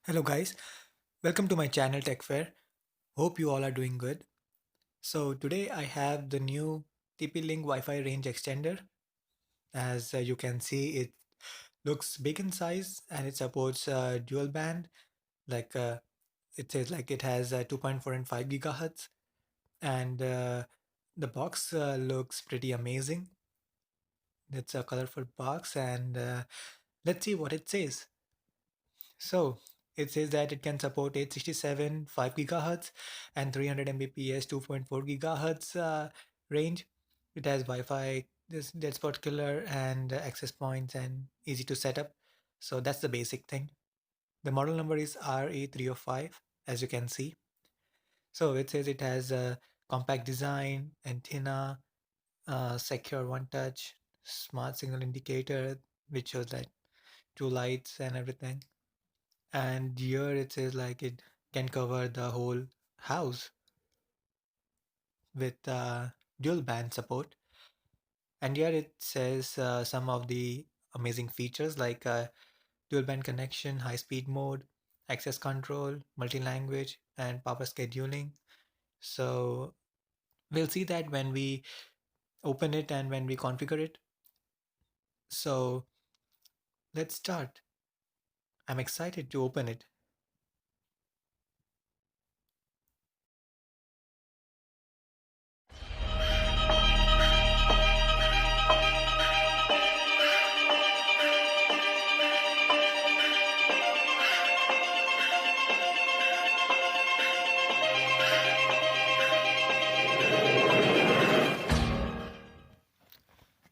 Hello guys, welcome to my channel Tech Fair. Hope you all are doing good. So today I have the new TP-Link Wi-Fi range extender. As you can see, it looks big in size and it supports dual band. Like it says, like it has 2.4 and 5 gigahertz, and the box looks pretty amazing. It's a colorful box, and let's see what it says. So it says that it can support 867 5 gigahertz and 300 Mbps 2.4 gigahertz range. It has Wi-Fi, this dead spot killer, and access points, and easy to set up. So that's the basic thing. The model number is RE305, as you can see. So it says it has a compact design, antenna, secure one touch, smart signal indicator, which shows like two lights and everything. And here it says like it can cover the whole house with dual band support. And here it says some of the amazing features like dual band connection, high speed mode, access control, multi-language, and power scheduling. So we'll see that when we open it and when we configure it. So let's start. I'm excited to open it.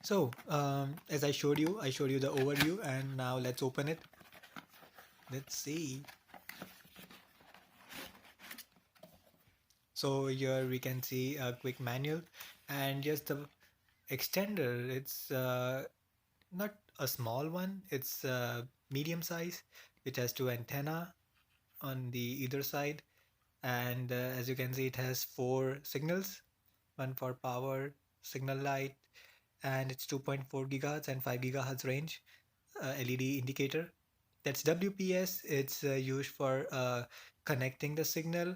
So as I showed you the overview, and now let's open it. Let's see. So here we can see a quick manual, and just the extender. It's not a small one. It's medium size. It has two antenna on the either side, and as you can see, it has four signals, one for power, signal light, and it's 2.4 gigahertz and 5 gigahertz range. LED indicator. That's WPS. It's used for connecting the signal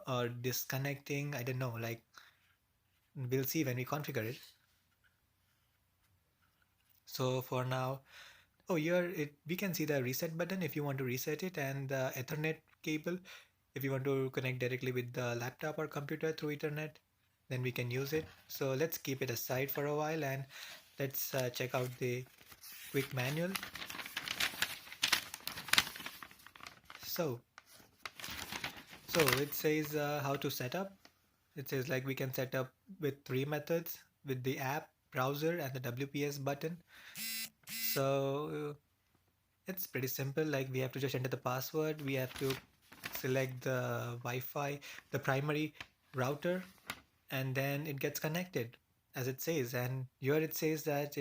or disconnecting. I don't know. Like we'll see when we configure it. So for now, oh here we can see the reset button if you want to reset it, and the Ethernet cable if you want to connect directly with the laptop or computer through Ethernet, then we can use it. So let's keep it aside for a while, and let's check out the quick manual. So it says how to set up. It says like we can set up with three methods: with the app, browser, and the WPS button. So it's pretty simple. Like we have to just enter the password. We have to select the Wi-Fi, the primary router, and then it gets connected as it says. And here it says that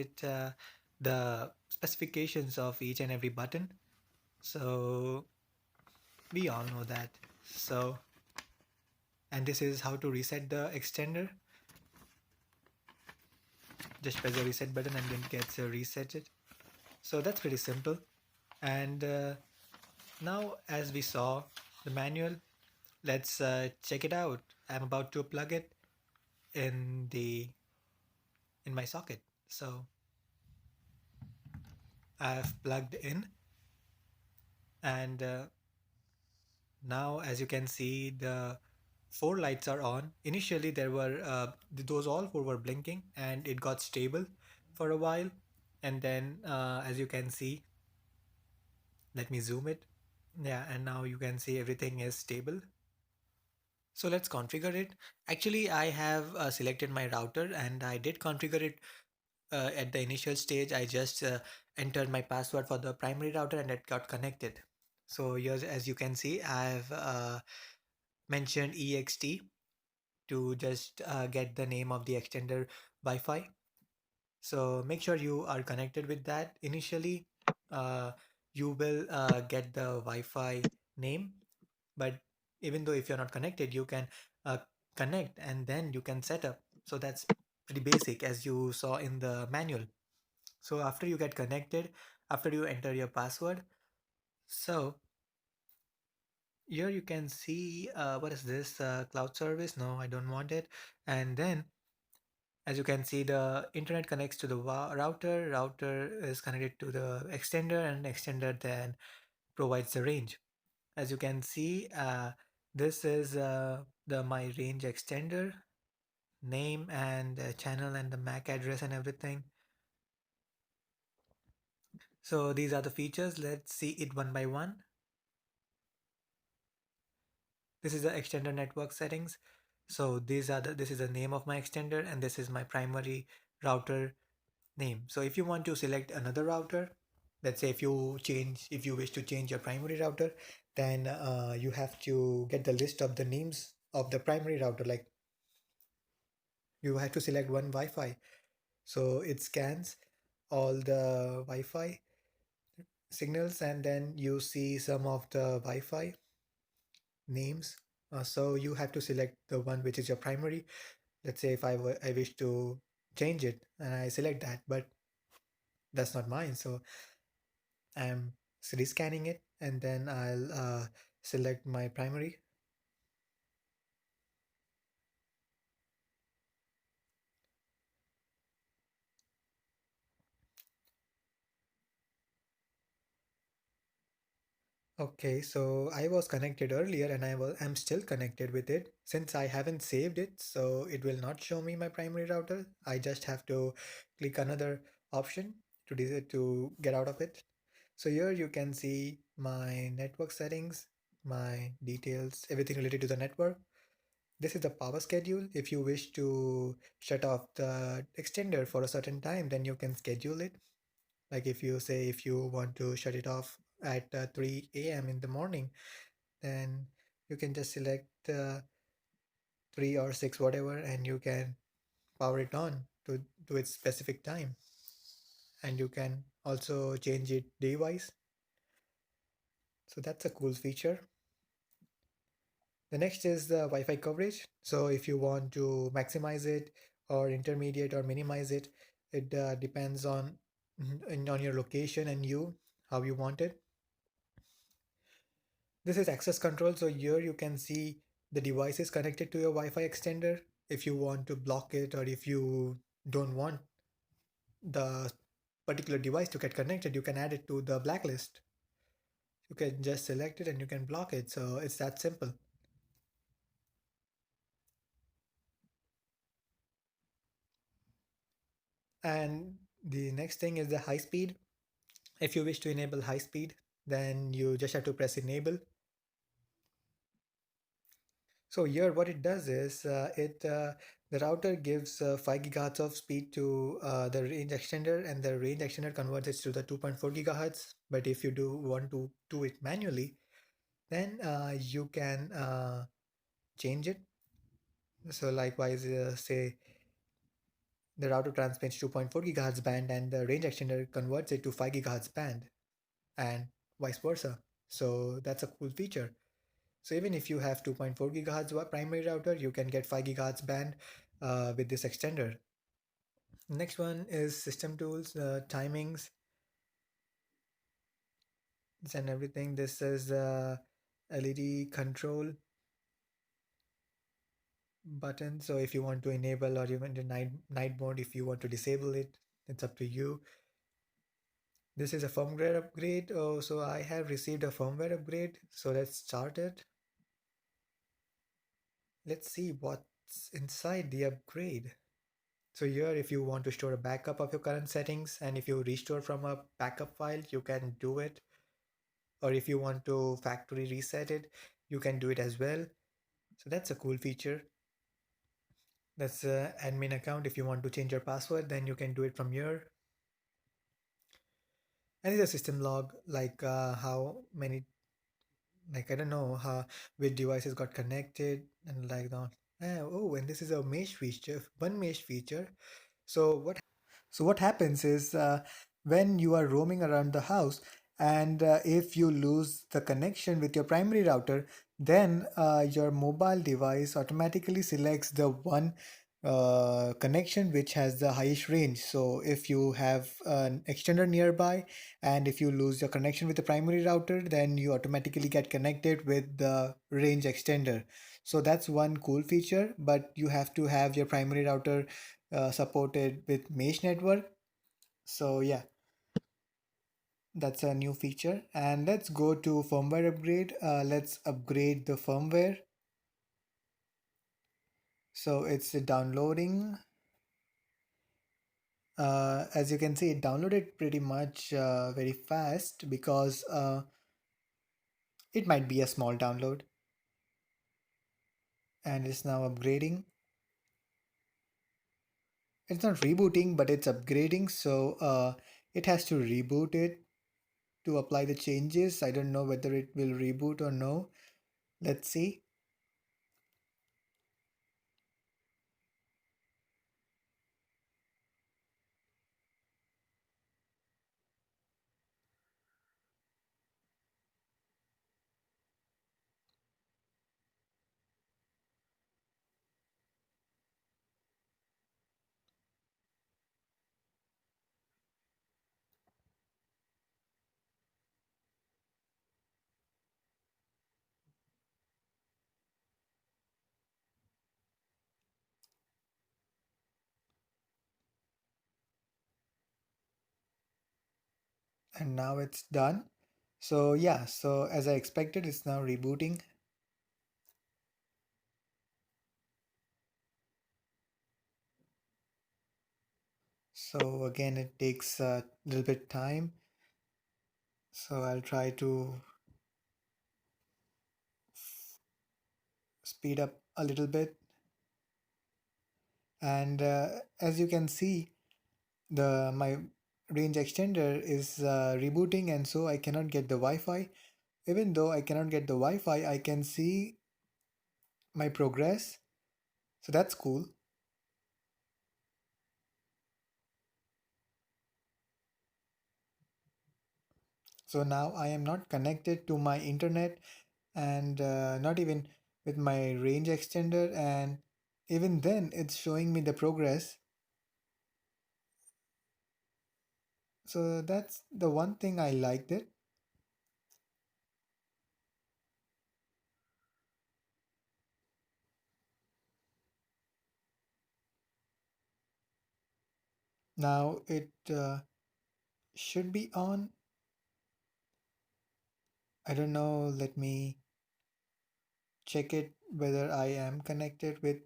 the specifications of each and every button. So we all know that. So, and this is how to reset the extender. Just press the reset button and then it gets resetted. So that's pretty simple. And now as we saw the manual, let's check it out. I'm about to plug it in my socket. So I've plugged in, and now as you can see, the four lights are on. Initially there were those all four were blinking, and it got stable for a while, and then as you can see, let me zoom it. Yeah, and now you can see everything is stable. So let's configure it. Actually, I have selected my router, and I did configure it at the initial stage. I just entered my password for the primary router and it got connected. So here, as you can see, I've mentioned ext to just get the name of the extender Wi-Fi. So make sure you are connected with that. Initially, uh, you will get the Wi-Fi name, but even though if you're not connected, you can uh, connect and then you can set up. So that's pretty basic as you saw in the manual. So after you get connected, after you enter your password, so Here you can see what is this cloud service? No, I don't want it. And then as you can see, the internet connects to the router. Router is connected to the extender, and extender then provides the range. As you can see, this is the my range extender name and channel and the MAC address and everything. So these are the features. Let's see it one by one. This is the extender network settings. So this is the name of my extender, and this is my primary router name. So if you want to select another router, let's say if you wish to change your primary router, then you have to get the list of the names of the primary router. Like you have to select one Wi-Fi. So it scans all the Wi-Fi signals, and then you see some of the Wi-Fi names. So you have to select the one which is your primary. Let's say if I wish to change it and I select that, but that's not mine. So I'm rescanning it, and then I'll select my primary. Okay, so I was connected earlier and I'm still connected with it. Since I haven't saved it, so it will not show me my primary router. I just have to click another option to decide to get out of it. So here you can see my network settings, my details, everything related to the network. This is the power schedule. If you wish to shut off the extender for a certain time, then you can schedule it. Like if you say if you want to shut it off at 3 a.m. in the morning, then you can just select 3 or 6, whatever, and you can power it on to its specific time. And you can also change it day-wise. So that's a cool feature. The next is the Wi-Fi coverage. So if you want to maximize it or intermediate or minimize it, it depends on your location and you how you want it. This is access control. So here you can see the devices connected to your Wi-Fi extender. If you want to block it or if you don't want the particular device to get connected, you can add it to the blacklist. You can just select it and you can block it. So it's that simple. And the next thing is the high speed. If you wish to enable high speed, then you just have to press enable. So here what it does is it the router gives 5 gigahertz of speed to the range extender, and the range extender converts it to the 2.4 gigahertz. But if you do want to do it manually, then you can change it. So likewise, say the router transmits 2.4 gigahertz band and the range extender converts it to 5 gigahertz band, and vice versa. So that's a cool feature. So even if you have 2.4 gigahertz primary router, you can get 5 gigahertz band with this extender. Next one is system tools, timings and everything. This is LED control button. So if you want to enable or you want to night mode, if you want to disable it, it's up to you. This is a firmware upgrade. Oh, so I have received a firmware upgrade. So let's start it. Let's see what's inside the upgrade. So here, if you want to store a backup of your current settings, and if you restore from a backup file, you can do it. Or if you want to factory reset it, you can do it as well. So that's a cool feature. That's a admin account. If you want to change your password, then you can do it from here. And it's a system log, like how many, like I don't know how which devices got connected and like that. Oh, and this is a mesh feature, one mesh feature. So what happens is when you are roaming around the house, and if you lose the connection with your primary router, then your mobile device automatically selects the one connection which has the highest range. So if you have an extender nearby and if you lose your connection with the primary router, then you automatically get connected with the range extender. So that's one cool feature, but you have to have your primary router supported with mesh network. So yeah, that's a new feature. And let's go to firmware upgrade. Let's upgrade the firmware. So it's downloading. As you can see, it downloaded pretty much very fast because it might be a small download and it's now upgrading. It's not rebooting, but it's upgrading. So it has to reboot it to apply the changes. I don't know whether it will reboot or no. Let's see. And now it's done. So yeah, so as I expected, it's now rebooting. So again, it takes a little bit time. So I'll try to speed up a little bit. And as you can see, the my range extender is rebooting, and so I cannot get the Wi-Fi. Even though I cannot get the Wi-Fi, I can see my progress. So that's cool. So now I am not connected to my internet and not even with my range extender, and even then it's showing me the progress. So that's the one thing I liked it. Now it should be on. I don't know. Let me check it whether I am connected with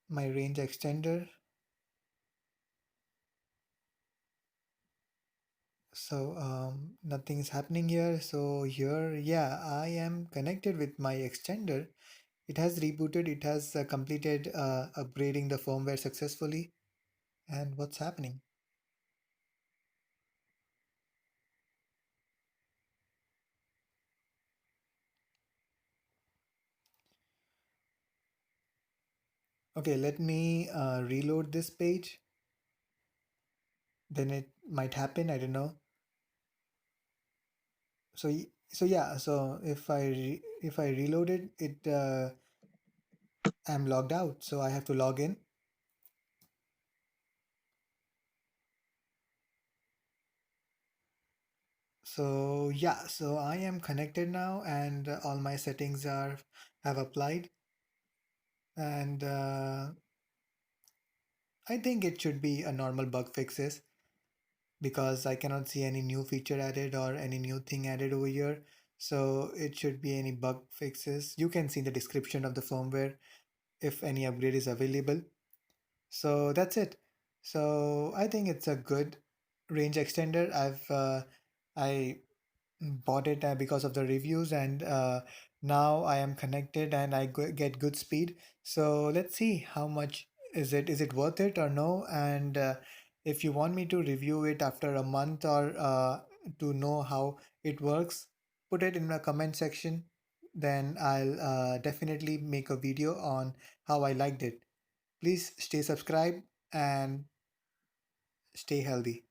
my range extender. So nothing is happening here. So here, yeah, I am connected with my extender. It has rebooted. It has completed upgrading the firmware successfully. And what's happening? Okay, let me reload this page. Then it might happen. I don't know. So so yeah. So if I reload it, I'm logged out. So I have to log in. So yeah, so I am connected now, and all my settings are have applied, and I think it should be a normal bug fixes because I cannot see any new feature added or any new thing added over here. So it should be any bug fixes. You can see the description of the firmware if any upgrade is available. So that's it. So I think it's a good range extender. I bought it because of the reviews, and now I am connected and get good speed. So let's see how much is it worth it or no. And if you want me to review it after a month or to know how it works, put it in the comment section. Then I'll definitely make a video on how I liked it. Please stay subscribed and stay healthy.